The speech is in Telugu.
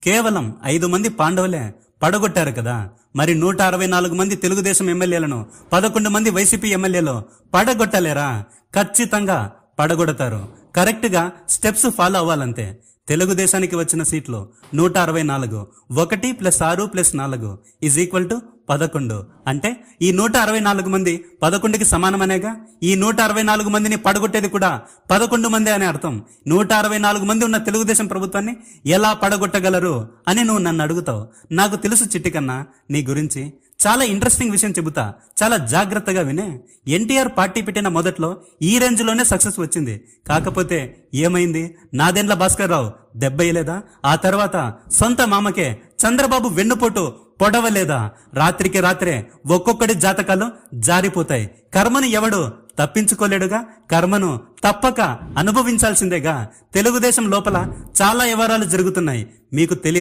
కేవలం 5 మంది పాండవులే పడగొట్టారు కదా. మరి 164 మంది తెలుగుదేశం ఎమ్మెల్యేలను 11 మంది వైసీపీ ఎమ్మెల్యేలు పడగొట్టలేరా? ఖచ్చితంగా పడగొడతారు. కరెక్ట్ గా స్టెప్స్ ఫాలో అవ్వాలంతే. తెలుగుదేశానికి వచ్చిన సీట్లు 164. 1 + 6 + 4 = 11. అంటే ఈ 164 మంది 11కి సమానమనేగా. ఈ 164 మందిని పడగొట్టేది కూడా 11 మంది అనే అర్థం. 164 మంది ఉన్న తెలుగుదేశం ప్రభుత్వాన్ని ఎలా పడగొట్టగలరు అని నువ్వు నన్ను అడుగుతావు. నాకు తెలుసు చిట్టి కన్నా నీ గురించి. చాలా ఇంట్రెస్టింగ్ విషయం చెబుతా, చాలా జాగ్రత్తగా వినే. ఎన్టీఆర్ పార్టీ పెట్టిన మొదట్లో ఈ రేంజ్ లోనే సక్సెస్ వచ్చింది. కాకపోతే ఏమైంది? నాదెండ్ల భాస్కర్ రావు దెబ్బయ్యలేదా? ఆ తర్వాత సొంత మామకే చంద్రబాబు వెన్నుపోటు పొడవలేదా? రాత్రికి రాత్రే ఒక్కొక్కడి జాతకాలు జారిపోతాయి. కర్మను ఎవడు తప్పించుకోలేడుగా. కర్మను తప్పక అనుభవించాల్సిందేగా. తెలుగుదేశం లోపల చాలా వ్యవహారాలు జరుగుతున్నాయి, మీకు తెలియదు.